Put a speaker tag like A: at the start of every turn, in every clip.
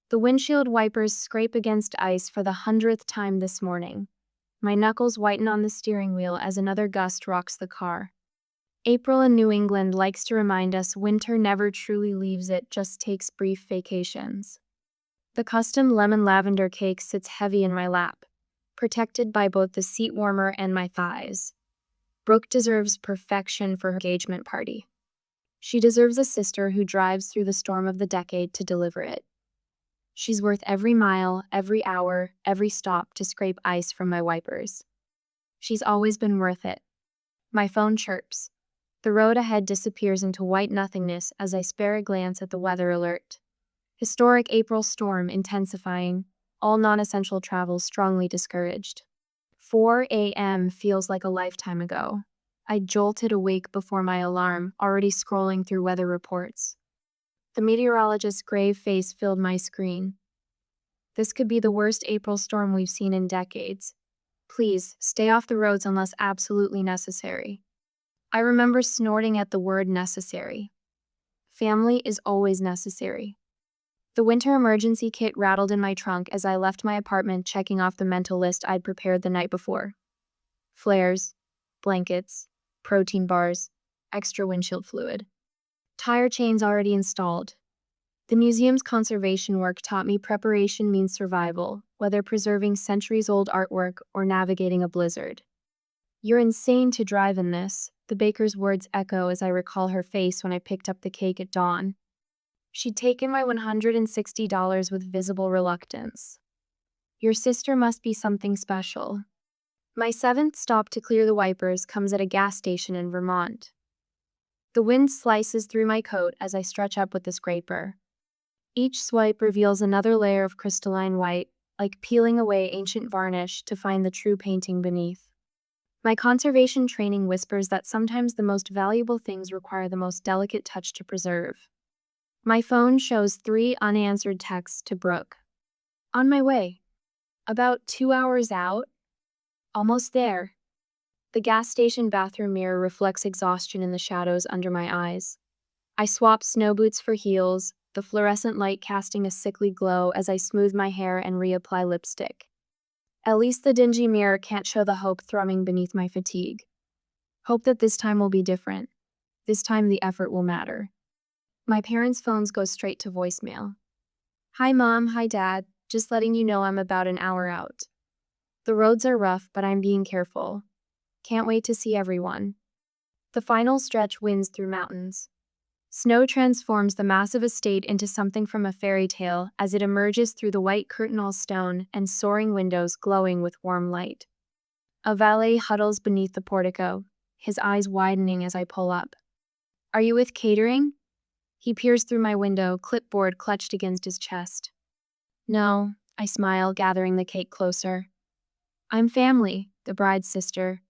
A: The windshield wipers scrape against ice for the 100th time this morning. My knuckles whiten on the steering wheel as another gust rocks the car. April in New England likes to remind us winter never truly leaves, it just takes brief vacations. The custom lemon lavender cake sits heavy in my lap, protected by both the seat warmer and my thighs. Brooke deserves perfection for her engagement party. She deserves a sister who drives through the storm of the decade to deliver it. She's worth every mile, every hour, every stop to scrape ice from my wipers. She's always been worth it. My phone chirps. The road ahead disappears into white nothingness as I spare a glance at the weather alert. Historic April storm intensifying, all non-essential travel strongly discouraged. 4 a.m. feels like a lifetime ago. I jolted awake before my alarm, already scrolling through weather reports. The meteorologist's grave face filled my screen. This could be the worst April storm we've seen in decades. Please, stay off the roads unless absolutely necessary. I remember snorting at the word necessary. Family is always necessary. The winter emergency kit rattled in my trunk as I left my apartment, checking off the mental list I'd prepared the night before. Flares, blankets, protein bars, extra windshield fluid. Tire chains already installed. The museum's conservation work taught me preparation means survival, whether preserving centuries-old artwork or navigating a blizzard. "You're insane to drive in this," the baker's words echo as I recall her face when I picked up the cake at dawn. She'd taken my $160 with visible reluctance. "Your sister must be something special." My 7th stop to clear the wipers comes at a gas station in Vermont. The wind slices through my coat as I stretch up with the scraper. Each swipe reveals another layer of crystalline white, like peeling away ancient varnish to find the true painting beneath. My conservation training whispers that sometimes the most valuable things require the most delicate touch to preserve. My phone shows 3 unanswered texts to Brooke. "On my way. About 2 hours out. Almost there." The gas station bathroom mirror reflects exhaustion in the shadows under my eyes. I swap snow boots for heels, the fluorescent light casting a sickly glow as I smooth my hair and reapply lipstick. At least the dingy mirror can't show the hope thrumming beneath my fatigue. Hope that this time will be different. This time the effort will matter. My parents' phones go straight to voicemail. "Hi Mom, hi Dad, just letting you know I'm about an hour out. The roads are rough, but I'm being careful. Can't wait to see everyone." The final stretch winds through mountains. Snow transforms the massive estate into something from a fairy tale as it emerges through the white curtain-all stone and soaring windows glowing with warm light. A valet huddles beneath the portico, his eyes widening as I pull up. "Are you with catering?" He peers through my window, clipboard clutched against his chest. "No," I smile, gathering the cake closer. "I'm family, the bride's sister."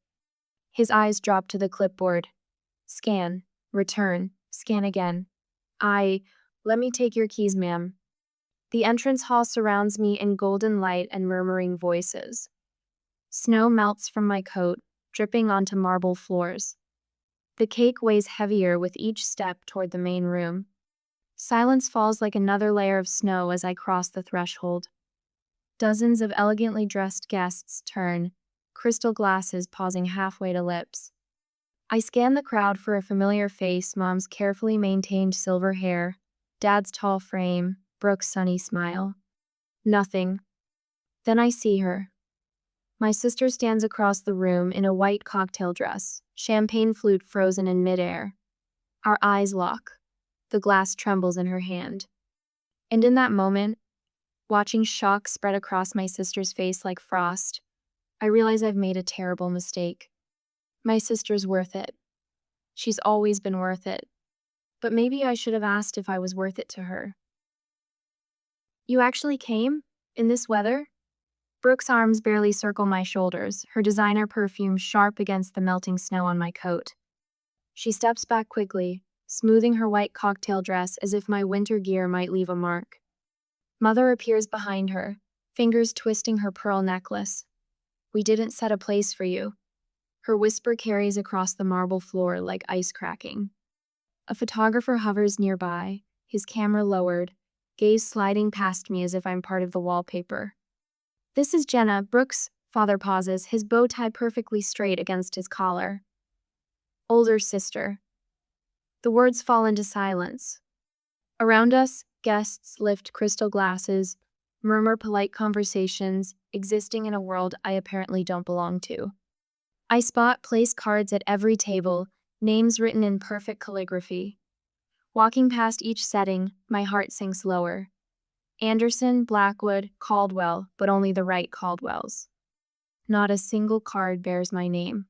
A: His eyes drop to the clipboard. Scan, return, scan again. Let me take your keys, ma'am." The entrance hall surrounds me in golden light and murmuring voices. Snow melts from my coat, dripping onto marble floors. The cake weighs heavier with each step toward the main room. Silence falls like another layer of snow as I cross the threshold. Dozens of elegantly dressed guests turn, crystal glasses pausing halfway to lips. I scan the crowd for a familiar face, Mom's carefully maintained silver hair, Dad's tall frame, Brooke's sunny smile. Nothing. Then I see her. My sister stands across the room in a white cocktail dress, champagne flute frozen in midair. Our eyes lock. The glass trembles in her hand. And in that moment, watching shock spread across my sister's face like frost, I realize I've made a terrible mistake. My sister's worth it. She's always been worth it. But maybe I should have asked if I was worth it to her. "You actually came? In this weather?" Brooke's arms barely circle my shoulders, her designer perfume sharp against the melting snow on my coat. She steps back quickly, smoothing her white cocktail dress as if my winter gear might leave a mark. Mother appears behind her, fingers twisting her pearl necklace. "We didn't set a place for you." Her whisper carries across the marble floor like ice cracking. A photographer hovers nearby, his camera lowered, gaze sliding past me as if I'm part of the wallpaper. This is Jenna. Brooks' father pauses, his bow tie perfectly straight against his collar. Older sister. The words fall into silence. Around us, guests lift crystal glasses, murmur polite conversations, existing in a world I apparently don't belong to. I spot place cards at every table, names written in perfect calligraphy. Walking past each setting, my heart sinks lower. Anderson, Blackwood, Caldwell, but only the right Caldwells. Not a single card bears my name.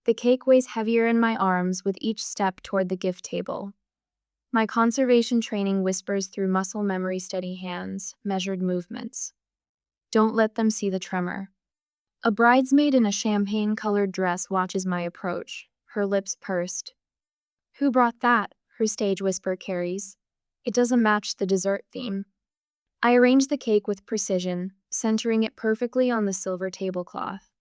A: The cake weighs heavier in my arms with each step toward the gift table. My conservation training whispers through muscle memory steady hands, measured movements. Don't let them see the tremor. A bridesmaid in a champagne-colored dress watches my approach, her lips pursed. Who brought that? Her stage whisper carries. It doesn't match the dessert theme. I arrange the cake with precision, centering it perfectly on the silver tablecloth.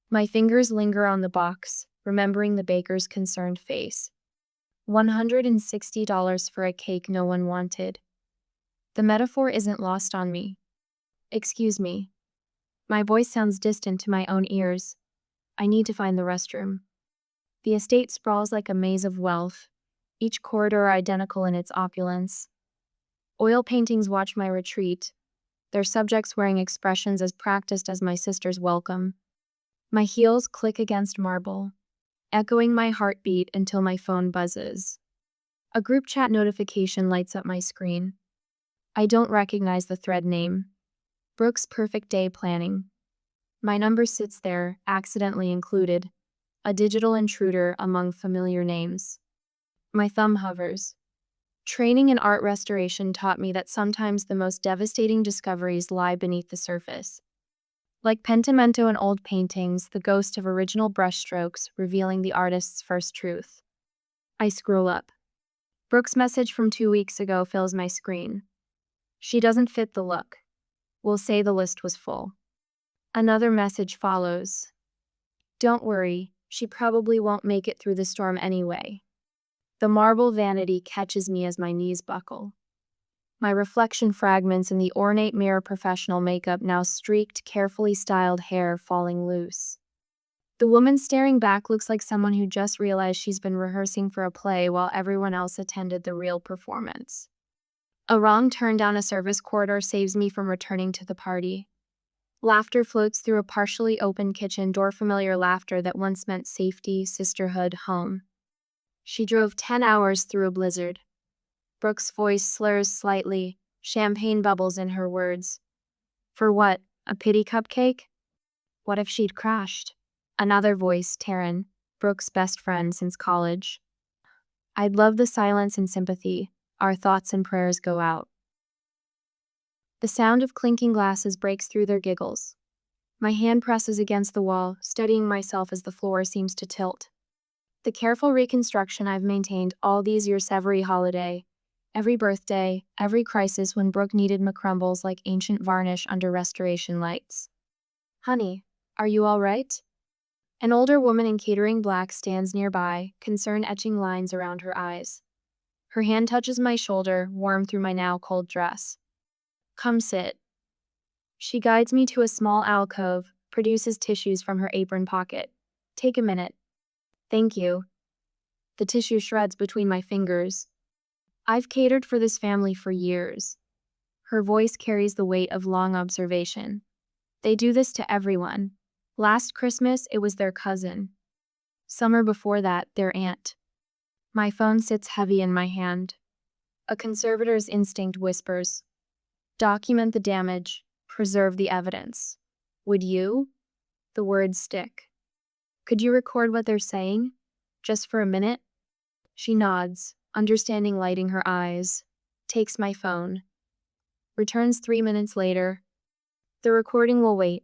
A: My fingers linger on the box, remembering the baker's concerned face. $160 for a cake no one wanted. The metaphor isn't lost on me. Excuse me. My voice sounds distant to my own ears. I need to find the restroom. The estate sprawls like a maze of wealth, each corridor identical in its opulence. Oil paintings watch my retreat, their subjects wearing expressions as practiced as my sister's welcome. My heels click against marble, echoing my heartbeat until my phone buzzes. A group chat notification lights up my screen. I don't recognize the thread name. Brooks' perfect day planning. My number sits there, accidentally included, a digital intruder among familiar names. My thumb hovers. Training in art restoration taught me that sometimes the most devastating discoveries lie beneath the surface. Like pentimento in old paintings, the ghost of original brushstrokes revealing the artist's first truth. I scroll up. Brooke's message from 2 weeks ago fills my screen. She doesn't fit the look. We'll say the list was full. Another message follows. Don't worry, she probably won't make it through the storm anyway. The marble vanity catches me as my knees buckle. My reflection fragments in the ornate mirror, professional makeup, now streaked, carefully styled hair falling loose. The woman staring back looks like someone who just realized she's been rehearsing for a play while everyone else attended the real performance. A wrong turn down a service corridor saves me from returning to the party. Laughter floats through a partially open kitchen door, familiar laughter that once meant safety, sisterhood, home. She drove 10 hours through a blizzard. Brooke's voice slurs slightly, champagne bubbles in her words. For what? A pity cupcake? What if she'd crashed? Another voice, Taryn, Brooke's best friend since college. I'd love the silence and sympathy. Our thoughts and prayers go out. The sound of clinking glasses breaks through their giggles. My hand presses against the wall, steadying myself as the floor seems to tilt. The careful reconstruction I've maintained all these years, every holiday, every birthday, every crisis when Brooke needed McCrumbles like ancient varnish under restoration lights. Honey, are you all right? An older woman in catering black stands nearby, concern etching lines around her eyes. Her hand touches my shoulder, warm through my now cold dress. Come sit. She guides me to a small alcove, produces tissues from her apron pocket. Take a minute. Thank you. The tissue shreds between my fingers. I've catered for this family for years. Her voice carries the weight of long observation. They do this to everyone. Last Christmas, it was their cousin. Summer before that, their aunt. My phone sits heavy in my hand. A conservator's instinct whispers, document the damage, preserve the evidence. Would you? The words stick. Could you record what they're saying? Just for a minute? She nods, understanding lighting her eyes, takes my phone. Returns 3 minutes later. The recording will wait.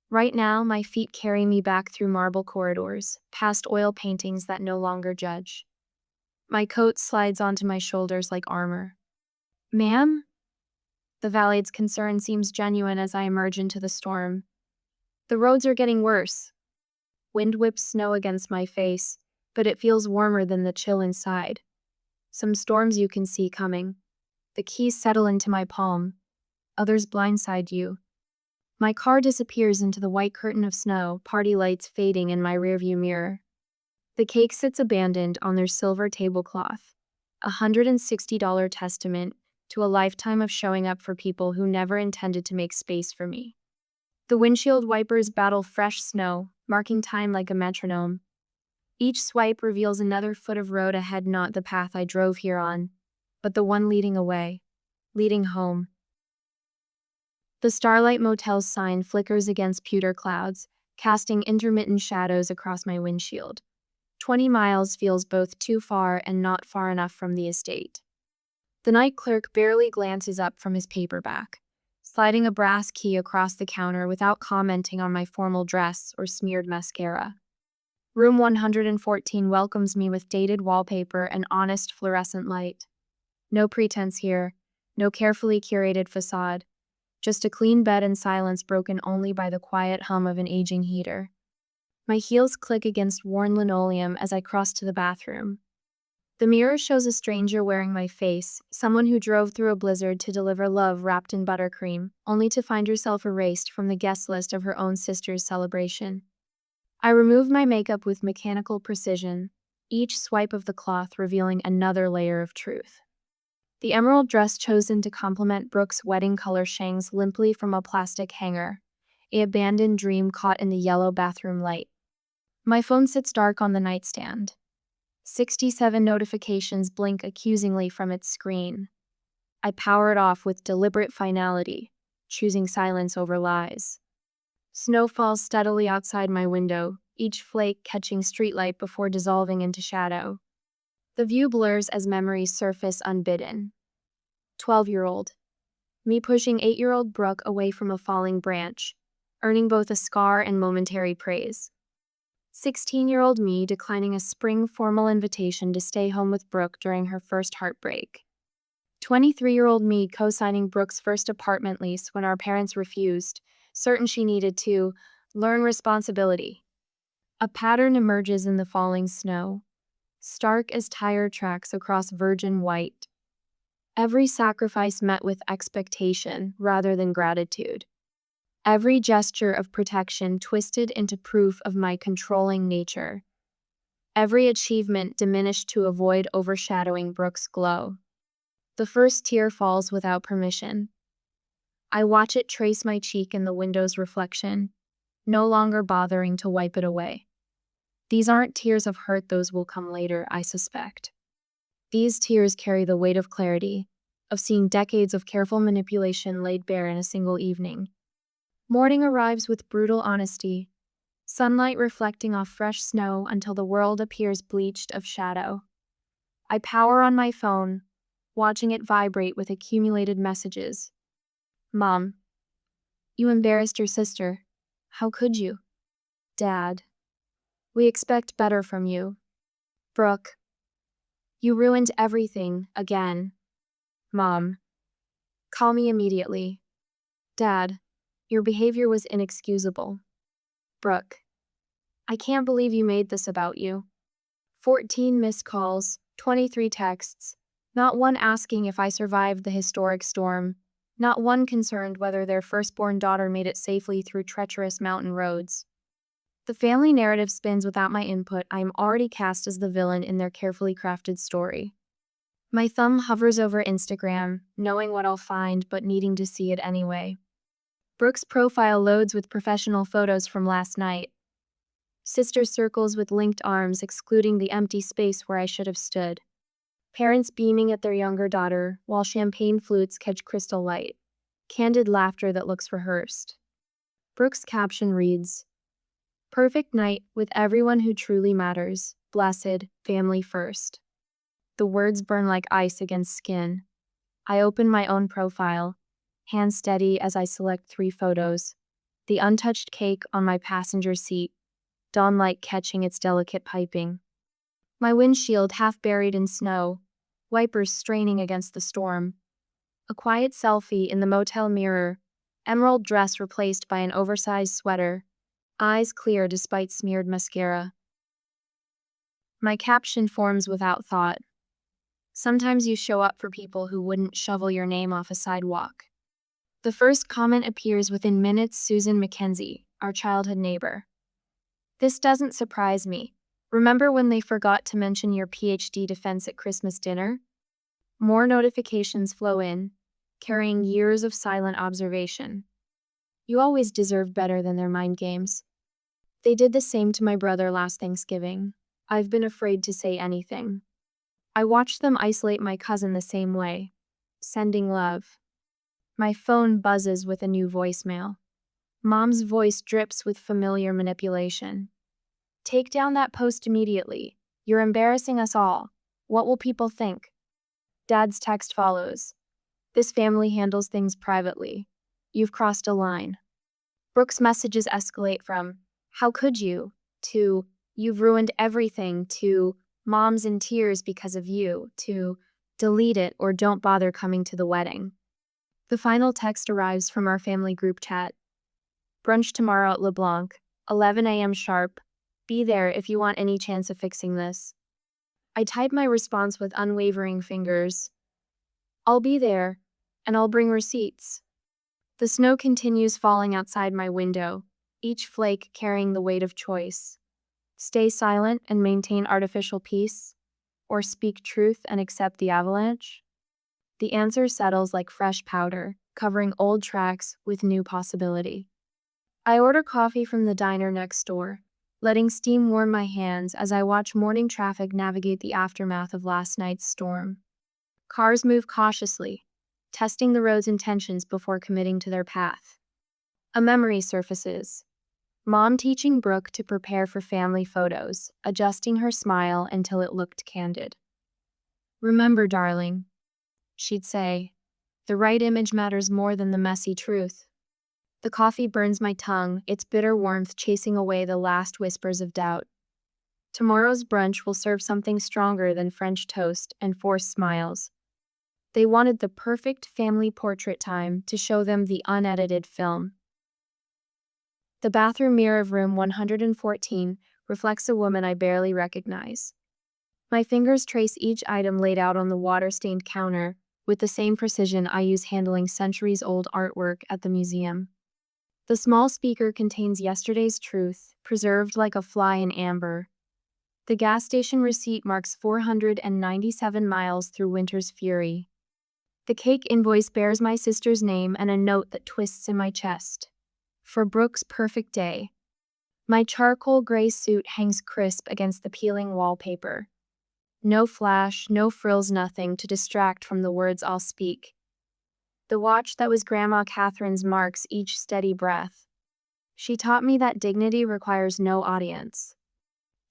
A: Right now, my feet carry me back through marble corridors, past oil paintings that no longer judge. My coat slides onto my shoulders like armor. Ma'am? The valet's concern seems genuine as I emerge into the storm. The roads are getting worse. Wind whips snow against my face, but it feels warmer than the chill inside. Some storms you can see coming. The keys settle into my palm. Others blindside you. My car disappears into the white curtain of snow, party lights fading in my rearview mirror. The cake sits abandoned on their silver tablecloth, a $160 testament to a lifetime of showing up for people who never intended to make space for me. The windshield wipers battle fresh snow, marking time like a metronome. Each swipe reveals another foot of road ahead, not the path I drove here on, but the one leading away, leading home. The Starlight Motel's sign flickers against pewter clouds, casting intermittent shadows across my windshield. 20 miles feels both too far and not far enough from the estate. The night clerk barely glances up from his paperback, sliding a brass key across the counter without commenting on my formal dress or smeared mascara. Room 114 welcomes me with dated wallpaper and honest fluorescent light. No pretense here, no carefully curated facade, just a clean bed and silence broken only by the quiet hum of an aging heater. My heels click against worn linoleum as I cross to the bathroom. The mirror shows a stranger wearing my face, someone who drove through a blizzard to deliver love wrapped in buttercream, only to find herself erased from the guest list of her own sister's celebration. I remove my makeup with mechanical precision, each swipe of the cloth revealing another layer of truth. The emerald dress chosen to complement Brooke's wedding color hangs limply from a plastic hanger, an abandoned dream caught in the yellow bathroom light. My phone sits dark on the nightstand. 67 notifications blink accusingly from its screen. I power it off with deliberate finality, choosing silence over lies. Snow falls steadily outside my window, each flake catching streetlight before dissolving into shadow. The view blurs as memories surface unbidden. 12-year-old. Me pushing 8-year-old Brooke away from a falling branch, earning both a scar and momentary praise. 16-year-old me declining a spring formal invitation to stay home with Brooke during her first heartbreak. 23-year-old me co-signing Brooke's first apartment lease when our parents refused, certain she needed to learn responsibility. A pattern emerges in the falling snow, stark as tire tracks across virgin white. Every sacrifice met with expectation rather than gratitude. Every gesture of protection twisted into proof of my controlling nature. Every achievement diminished to avoid overshadowing Brooke's glow. The first tear falls without permission. I watch it trace my cheek in the window's reflection, no longer bothering to wipe it away. These aren't tears of hurt, those will come later, I suspect. These tears carry the weight of clarity, of seeing decades of careful manipulation laid bare in a single evening. Morning arrives with brutal honesty, sunlight reflecting off fresh snow until the world appears bleached of shadow. I power on my phone, watching it vibrate with accumulated messages. Mom, you embarrassed your sister. How could you? Dad, we expect better from you. Brooke, you ruined everything again. Mom, call me immediately. Dad, your behavior was inexcusable. Brooke, I can't believe you made this about you. 14 missed calls, 23 texts, not one asking if I survived the historic storm, not one concerned whether their firstborn daughter made it safely through treacherous mountain roads. The family narrative spins without my input. I am already cast as the villain in their carefully crafted story. My thumb hovers over Instagram, knowing what I'll find but needing to see it anyway. Brooke's profile loads with professional photos from last night. Sister circles with linked arms, excluding the empty space where I should have stood. Parents beaming at their younger daughter, while champagne flutes catch crystal light. Candid laughter that looks rehearsed. Brooke's caption reads, "Perfect night with everyone who truly matters. Blessed, family first." The words burn like ice against skin. I open my own profile, hands steady as I select 3 photos. The untouched cake on my passenger seat, dawnlight catching its delicate piping. My windshield half buried in snow, wipers straining against the storm. A quiet selfie in the motel mirror, emerald dress replaced by an oversized sweater, eyes clear despite smeared mascara. My caption forms without thought. Sometimes you show up for people who wouldn't shovel your name off a sidewalk. The first comment appears within minutes. Susan Mackenzie, our childhood neighbor. This doesn't surprise me. Remember when they forgot to mention your PhD defense at Christmas dinner? More notifications flow in, carrying years of silent observation. You always deserve better than their mind games. They did the same to my brother last Thanksgiving. I've been afraid to say anything. I watched them isolate my cousin the same way, sending love. My phone buzzes with a new voicemail. Mom's voice drips with familiar manipulation. Take down that post immediately. You're embarrassing us all. What will people think? Dad's text follows. This family handles things privately. You've crossed a line. Brooke's messages escalate from, how could you, to, you've ruined everything, to, mom's in tears because of you, to, delete it or don't bother coming to the wedding. The final text arrives from our family group chat. Brunch tomorrow at LeBlanc, 11 a.m. sharp. Be there if you want any chance of fixing this. I type my response with unwavering fingers. I'll be there, and I'll bring receipts. The snow continues falling outside my window, each flake carrying the weight of choice. Stay silent and maintain artificial peace, or speak truth and accept the avalanche? The answer settles like fresh powder, covering old tracks with new possibility. I order coffee from the diner next door, letting steam warm my hands as I watch morning traffic navigate the aftermath of last night's storm. Cars move cautiously, testing the road's intentions before committing to their path. A memory surfaces. Mom teaching Brooke to prepare for family photos, adjusting her smile until it looked candid. Remember, darling, she'd say, the right image matters more than the messy truth. The coffee burns my tongue, its bitter warmth chasing away the last whispers of doubt. Tomorrow's brunch will serve something stronger than French toast and forced smiles. They wanted the perfect family portrait time to show them the unedited film. The bathroom mirror of room 114 reflects a woman I barely recognize. My fingers trace each item laid out on the water-stained counter with the same precision I use handling centuries-old artwork at the museum. The small speaker contains yesterday's truth, preserved like a fly in amber. The gas station receipt marks 497 miles through winter's fury. The cake invoice bears my sister's name and a note that twists in my chest. For Brooke's perfect day. My charcoal gray suit hangs crisp against the peeling wallpaper. No flash, no frills, nothing to distract from the words I'll speak. The watch that was Grandma Catherine's marks each steady breath. She taught me that dignity requires no audience.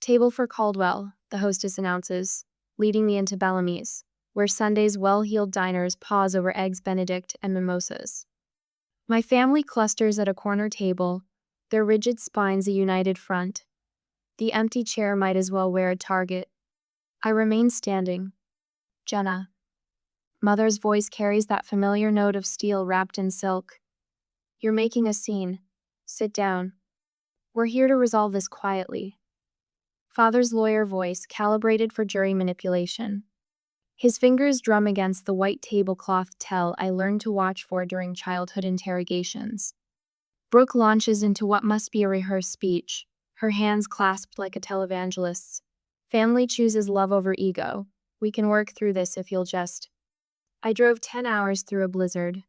A: Table for Caldwell, the hostess announces, leading me into Bellamy's, where Sunday's well-heeled diners pause over eggs Benedict and mimosas. My family clusters at a corner table, their rigid spines a united front. The empty chair might as well wear a target. I remain standing. Jenna. Mother's voice carries that familiar note of steel wrapped in silk. You're making a scene. Sit down. We're here to resolve this quietly. Father's lawyer voice, calibrated for jury manipulation. His fingers drum against the white tablecloth tell I learned to watch for during childhood interrogations. Brooke launches into what must be a rehearsed speech, her hands clasped like a televangelist's. Family chooses love over ego. We can work through this if you'll just... I drove 10 hours through a blizzard.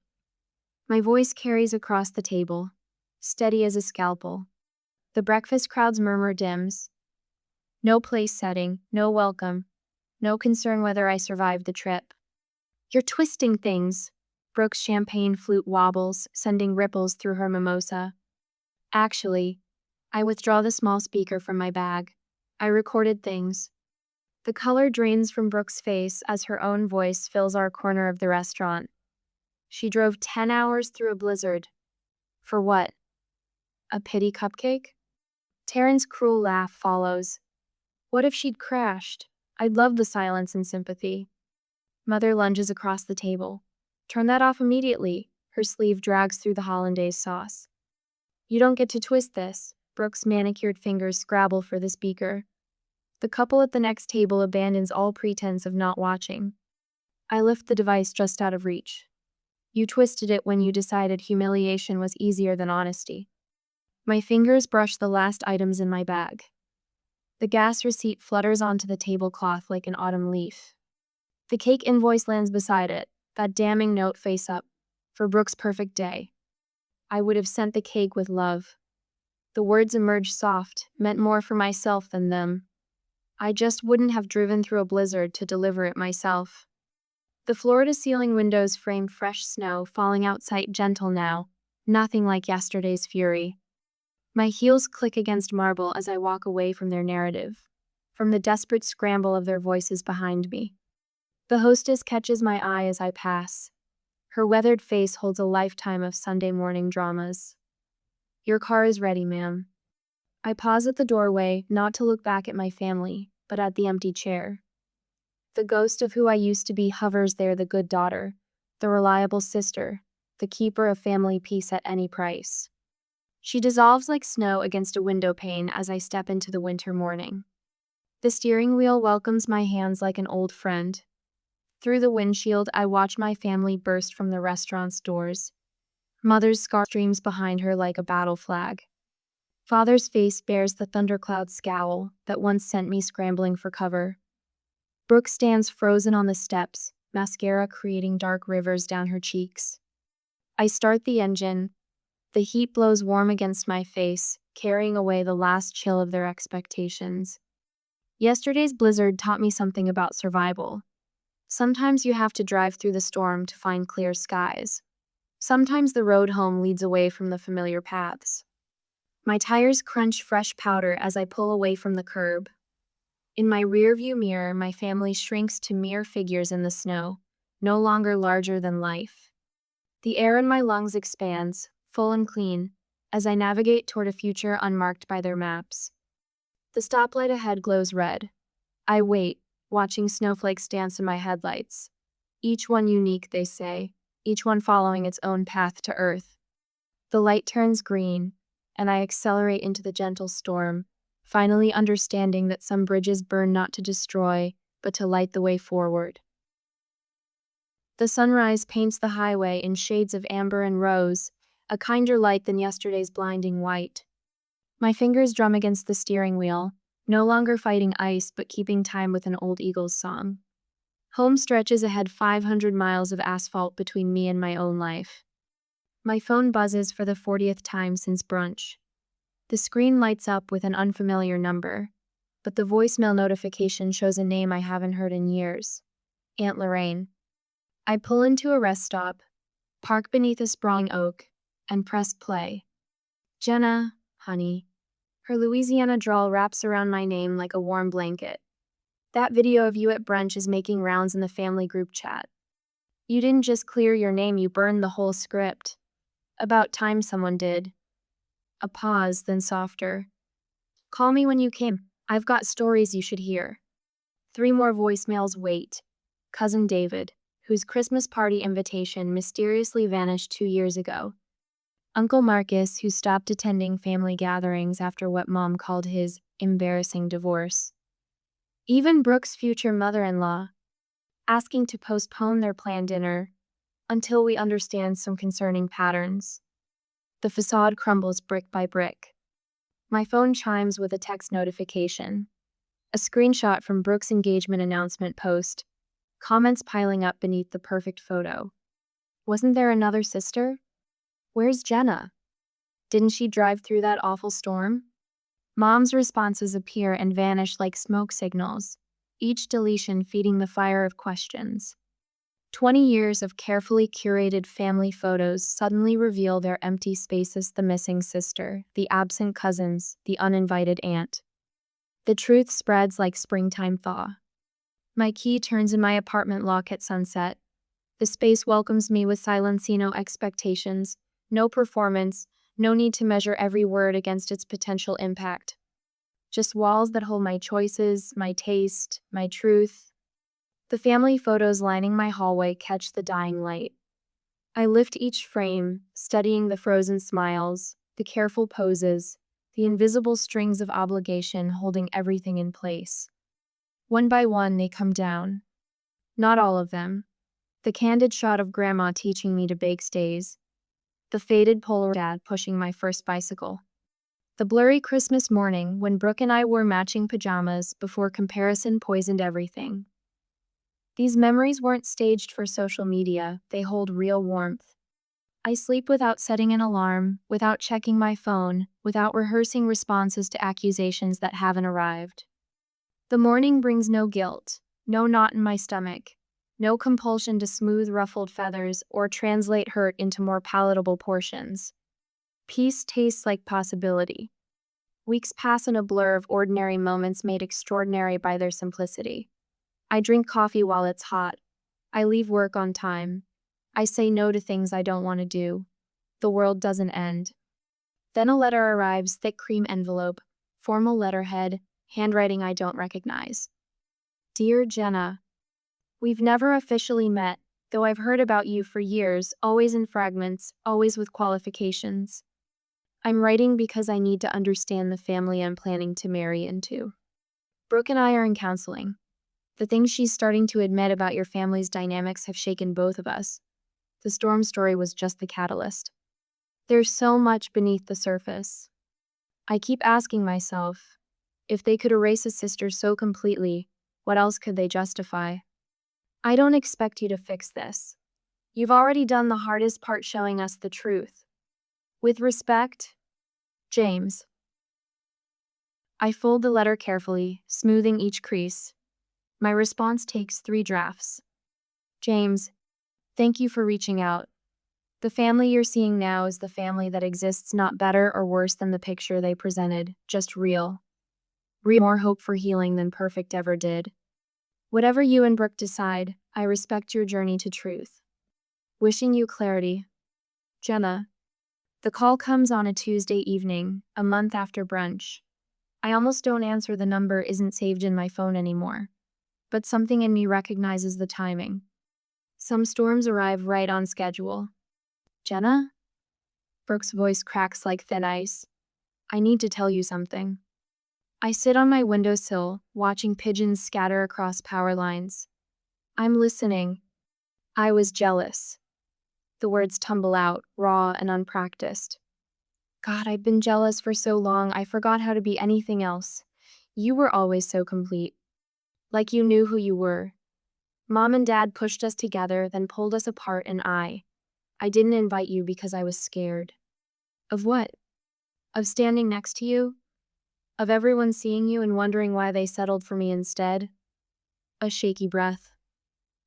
A: My voice carries across the table, steady as a scalpel. The breakfast crowd's murmur dims. No place setting, no welcome, no concern whether I survived the trip. You're twisting things. Brooke's champagne flute wobbles, sending ripples through her mimosa. Actually, I withdraw the small speaker from my bag. I recorded things. The color drains from Brooke's face as her own voice fills our corner of the restaurant. She drove 10 hours through a blizzard. For what? A pity cupcake? Taryn's cruel laugh follows. What if she'd crashed? I'd love the silence and sympathy. Mother lunges across the table. Turn that off immediately. Her sleeve drags through the hollandaise sauce. You don't get to twist this. Brooke's manicured fingers scrabble for the speaker. The couple at the next table abandons all pretense of not watching. I lift the device just out of reach. You twisted it when you decided humiliation was easier than honesty. My fingers brush the last items in my bag. The gas receipt flutters onto the tablecloth like an autumn leaf. The cake invoice lands beside it, that damning note face up, for Brooke's perfect day. I would have sent the cake with love. The words emerged soft, meant more for myself than them. I just wouldn't have driven through a blizzard to deliver it myself. The floor-to-ceiling windows frame fresh snow falling outside gentle now, nothing like yesterday's fury. My heels click against marble as I walk away from their narrative, from the desperate scramble of their voices behind me. The hostess catches my eye as I pass. Her weathered face holds a lifetime of Sunday morning dramas. "Your car is ready, ma'am." I pause at the doorway, not to look back at my family, but at the empty chair. The ghost of who I used to be hovers there, the good daughter, the reliable sister, the keeper of family peace at any price. She dissolves like snow against a window pane as I step into the winter morning. The steering wheel welcomes my hands like an old friend. Through the windshield, I watch my family burst from the restaurant's doors. Mother's scar streams behind her like a battle flag. Father's face bears the thundercloud scowl that once sent me scrambling for cover. Brooke stands frozen on the steps, mascara creating dark rivers down her cheeks. I start the engine. The heat blows warm against my face, carrying away the last chill of their expectations. Yesterday's blizzard taught me something about survival. Sometimes you have to drive through the storm to find clear skies. Sometimes the road home leads away from the familiar paths. My tires crunch fresh powder as I pull away from the curb. In my rearview mirror, my family shrinks to mere figures in the snow, no longer larger than life. The air in my lungs expands, full and clean, as I navigate toward a future unmarked by their maps. The stoplight ahead glows red. I wait, watching snowflakes dance in my headlights. Each one unique, they say, each one following its own path to earth. The light turns green, and I accelerate into the gentle storm, finally understanding that some bridges burn not to destroy, but to light the way forward. The sunrise paints the highway in shades of amber and rose, a kinder light than yesterday's blinding white. My fingers drum against the steering wheel, no longer fighting ice but keeping time with an old Eagles song. Home stretches ahead 500 miles of asphalt between me and my own life. My phone buzzes for the 40th time since brunch. The screen lights up with an unfamiliar number, but the voicemail notification shows a name I haven't heard in years. Aunt Lorraine. I pull into a rest stop, park beneath a sprawling oak, and press play. "Jenna, honey." Her Louisiana drawl wraps around my name like a warm blanket. "That video of you at brunch is making rounds in the family group chat. You didn't just clear your name, you burned the whole script. About time someone did." A pause, then softer. "Call me when you came. I've got stories you should hear." 3 more voicemails wait. Cousin David, whose Christmas party invitation mysteriously vanished 2 years ago. Uncle Marcus, who stopped attending family gatherings after what Mom called his embarrassing divorce. Even Brooke's future mother-in-law, asking to postpone their planned dinner until we understand some concerning patterns. The facade crumbles brick by brick. My phone chimes with a text notification. A screenshot from Brooke's engagement announcement post, comments piling up beneath the perfect photo. Wasn't there another sister? Where's Jenna? Didn't she drive through that awful storm? Mom's responses appear and vanish like smoke signals, each deletion feeding the fire of questions. 20 years of carefully curated family photos suddenly reveal their empty spaces: the missing sister, the absent cousins, the uninvited aunt. The truth spreads like springtime thaw. My key turns in my apartment lock at sunset. The space welcomes me with Silencino expectations, no performance, no need to measure every word against its potential impact. Just walls that hold my choices, my taste, my truth. The family photos lining my hallway catch the dying light. I lift each frame, studying the frozen smiles, the careful poses, the invisible strings of obligation holding everything in place. One by one, they come down. Not all of them, The candid shot of Grandma teaching me to bake stays. The faded Polaroid dad pushing my first bicycle. The blurry Christmas morning when Brooke and I wore matching pajamas before comparison poisoned everything. These memories weren't staged for social media, they hold real warmth. I sleep without setting an alarm, without checking my phone, without rehearsing responses to accusations that haven't arrived. The morning brings no guilt, no knot in my stomach, no compulsion to smooth ruffled feathers or translate hurt into more palatable portions. Peace tastes like possibility. Weeks pass in a blur of ordinary moments made extraordinary by their simplicity. I drink coffee while it's hot. I leave work on time. I say no to things I don't want to do. The world doesn't end. Then a letter arrives, thick cream envelope, formal letterhead, handwriting I don't recognize. Dear Jenna, we've never officially met, though I've heard about you for years, always in fragments, always with qualifications. I'm writing because I need to understand the family I'm planning to marry into. Brooke and I are in counseling. The things she's starting to admit about your family's dynamics have shaken both of us. The Storm story was just the catalyst. There's so much beneath the surface. I keep asking myself, if they could erase a sister so completely, what else could they justify? I don't expect you to fix this. You've already done the hardest part, showing us the truth. With respect, James. I fold the letter carefully, smoothing each crease. My response takes 3 drafts. James, thank you for reaching out. The family you're seeing now is the family that exists, not better or worse than the picture they presented, just real. More hope for healing than perfect ever did. Whatever you and Brooke decide, I respect your journey to truth. Wishing you clarity. Jenna. The call comes on a Tuesday evening, a month after brunch. I almost don't answer. The number isn't saved in my phone anymore. But something in me recognizes the timing. Some storms arrive right on schedule. Jenna? Brooke's voice cracks like thin ice. I need to tell you something. I sit on my windowsill, watching pigeons scatter across power lines. I'm listening. I was jealous. The words tumble out, raw and unpracticed. God, I've been jealous for so long, I forgot how to be anything else. You were always so complete. Like you knew who you were. Mom and Dad pushed us together, then pulled us apart, and I didn't invite you because I was scared. Of what? Of standing next to you? Of everyone seeing you and wondering why they settled for me instead? A shaky breath.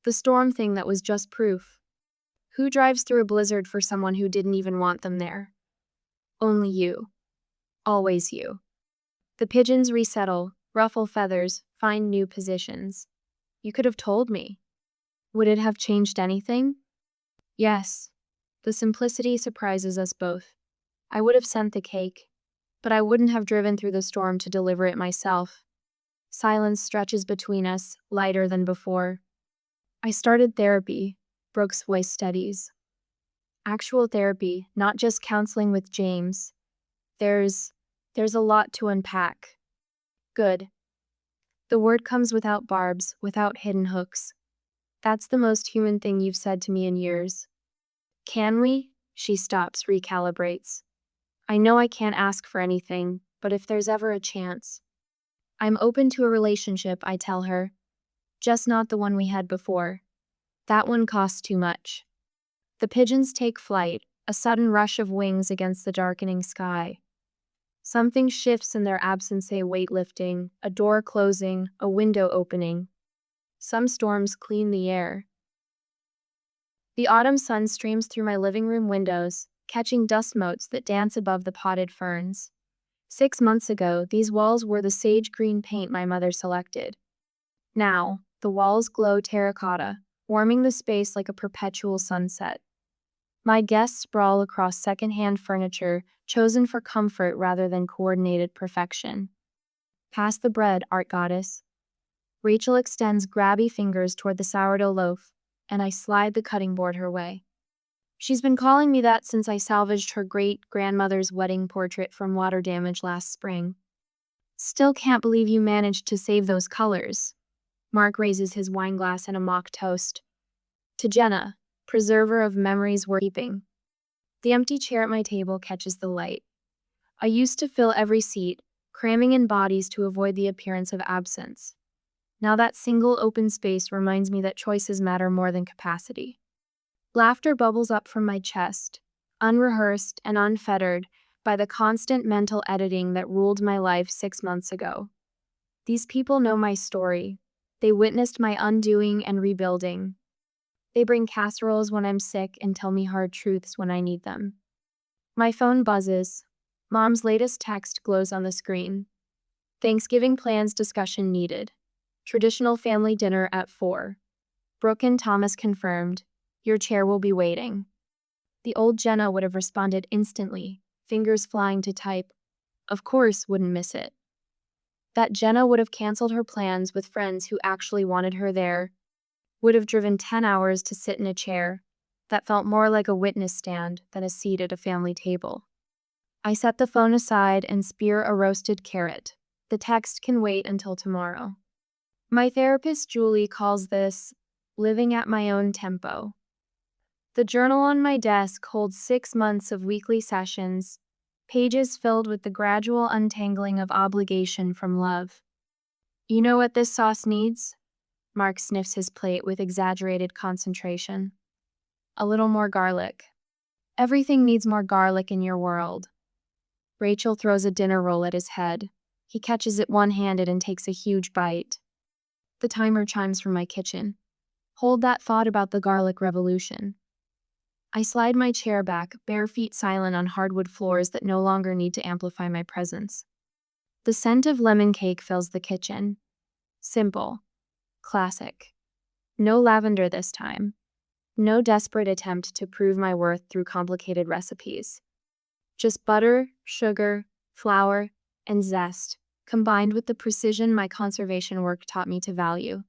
A: The storm thing that was just proof. Who drives through a blizzard for someone who didn't even want them there? Only you. Always you. The pigeons resettle, ruffle feathers, find new positions. You could have told me. Would it have changed anything? Yes. The simplicity surprises us both. I would have sent the cake, but I wouldn't have driven through the storm to deliver it myself. Silence stretches between us, lighter than before. I started therapy. Brooke's voice steadies. Actual therapy, not just counseling with James. There's a lot to unpack. Good. The word comes without barbs, without hidden hooks. That's the most human thing you've said to me in years. Can we? She stops, recalibrates. I know I can't ask for anything, but if there's ever a chance. I'm open to a relationship, I tell her. Just not the one we had before. That one costs too much. The pigeons take flight, a sudden rush of wings against the darkening sky. Something shifts in their absence, a weight lifting, a door closing, a window opening. Some storms clean the air. The autumn sun streams through my living room windows, catching dust motes that dance above the potted ferns. 6 months ago, these walls were the sage green paint my mother selected. Now, the walls glow terracotta, warming the space like a perpetual sunset. My guests sprawl across secondhand furniture, chosen for comfort rather than coordinated perfection. Pass the bread, art goddess. Rachel extends grabby fingers toward the sourdough loaf, and I slide the cutting board her way. She's been calling me that since I salvaged her great-grandmother's wedding portrait from water damage last spring. Still can't believe you managed to save those colors. Mark raises his wineglass in a mock toast. To Jenna, preserver of memories worth keeping. The empty chair at my table catches the light. I used to fill every seat, cramming in bodies to avoid the appearance of absence. Now that single open space reminds me that choices matter more than capacity. Laughter bubbles up from my chest, unrehearsed and unfettered by the constant mental editing that ruled my life 6 months ago. These people know my story. They witnessed my undoing and rebuilding. They bring casseroles when I'm sick and tell me hard truths when I need them. My phone buzzes. Mom's latest text glows on the screen. Thanksgiving plans discussion needed. Traditional family dinner at 4. Brooke and Thomas confirmed. Your chair will be waiting. The old Jenna would have responded instantly, fingers flying to type. Of course, wouldn't miss it. That Jenna would have canceled her plans with friends who actually wanted her there, would have driven 10 hours to sit in a chair that felt more like a witness stand than a seat at a family table. I set the phone aside and spear a roasted carrot. The text can wait until tomorrow. My therapist, Julie, calls this living at my own tempo. The journal on my desk holds 6 months of weekly sessions, pages filled with the gradual untangling of obligation from love. You know what this sauce needs? Mark sniffs his plate with exaggerated concentration. A little more garlic. Everything needs more garlic in your world. Rachel throws a dinner roll at his head. He catches it one-handed and takes a huge bite. The timer chimes from my kitchen. Hold that thought about the garlic revolution. I slide my chair back, bare feet silent on hardwood floors that no longer need to amplify my presence. The scent of lemon cake fills the kitchen. Simple. Classic. No lavender this time. No desperate attempt to prove my worth through complicated recipes. Just butter, sugar, flour, and zest, combined with the precision my conservation work taught me to value.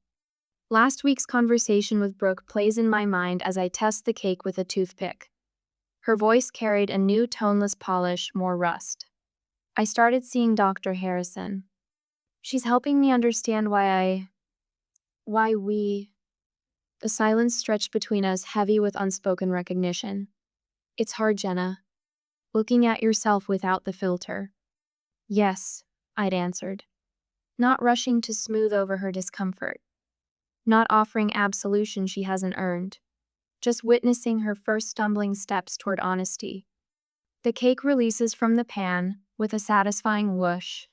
A: Last week's conversation with Brooke plays in my mind as I test the cake with a toothpick. Her voice carried a new toneless polish, more rust. I started seeing Dr. Harrison. She's helping me understand why we... The silence stretched between us, heavy with unspoken recognition. It's hard, Jenna. Looking at yourself without the filter. Yes, I'd answered. Not rushing to smooth over her discomfort. Not offering absolution she hasn't earned. Just witnessing her first stumbling steps toward honesty. The cake releases from the pan with a satisfying whoosh.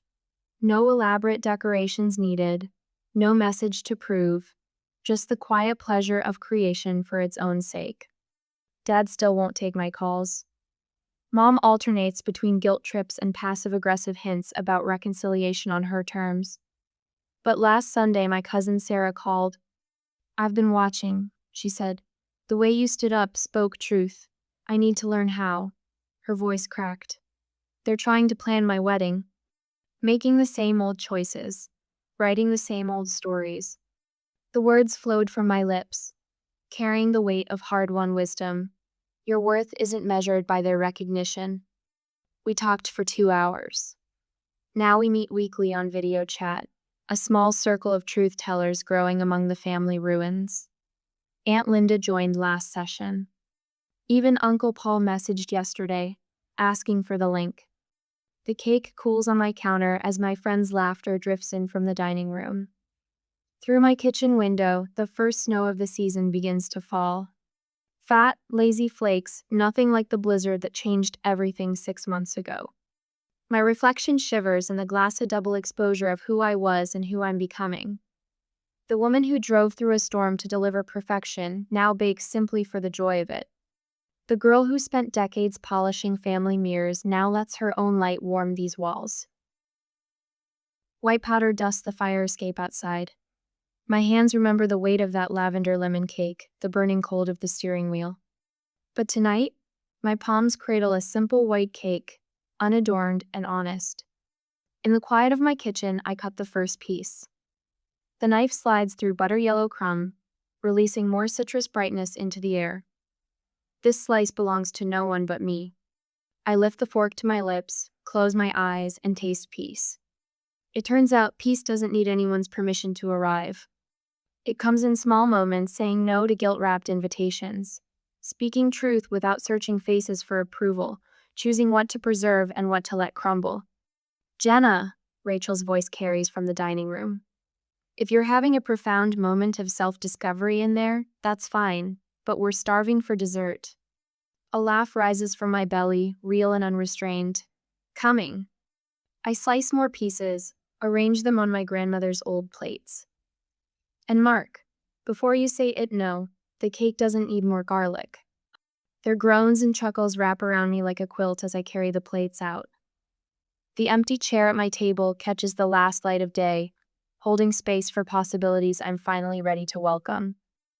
A: No elaborate decorations needed. No message to prove. Just the quiet pleasure of creation for its own sake. Dad still won't take my calls. Mom alternates between guilt trips and passive-aggressive hints about reconciliation on her terms. But last Sunday, my cousin Sarah called. I've been watching, she said. The way you stood up spoke truth. I need to learn how. Her voice cracked. They're trying to plan my wedding. Making the same old choices. Writing the same old stories. The words flowed from my lips, carrying the weight of hard-won wisdom. Your worth isn't measured by their recognition. We talked for 2 hours. Now we meet weekly on video chat, a small circle of truth-tellers growing among the family ruins. Aunt Linda joined last session. Even Uncle Paul messaged yesterday, asking for the link. The cake cools on my counter as my friend's laughter drifts in from the dining room. Through my kitchen window, the first snow of the season begins to fall. Fat, lazy flakes, nothing like the blizzard that changed everything 6 months ago. My reflection shivers in the glassy double exposure of who I was and who I'm becoming. The woman who drove through a storm to deliver perfection now bakes simply for the joy of it. The girl who spent decades polishing family mirrors now lets her own light warm these walls. White powder dusts the fire escape outside. My hands remember the weight of that lavender lemon cake, the burning cold of the steering wheel. But tonight, my palms cradle a simple white cake, unadorned and honest. In the quiet of my kitchen, I cut the first piece. The knife slides through butter-yellow crumb, releasing more citrus brightness into the air. This slice belongs to no one but me. I lift the fork to my lips, close my eyes, and taste peace. It turns out peace doesn't need anyone's permission to arrive. It comes in small moments, saying no to guilt-wrapped invitations, speaking truth without searching faces for approval, choosing what to preserve and what to let crumble. Jenna, Rachel's voice carries from the dining room. If you're having a profound moment of self-discovery in there, that's fine, but we're starving for dessert. A laugh rises from my belly, real and unrestrained. Coming. I slice more pieces, arrange them on my grandmother's old plates. And Mark, before you say it no, the cake doesn't need more garlic. Their groans and chuckles wrap around me like a quilt as I carry the plates out. The empty chair at my table catches the last light of day, holding space for possibilities I'm finally ready to welcome.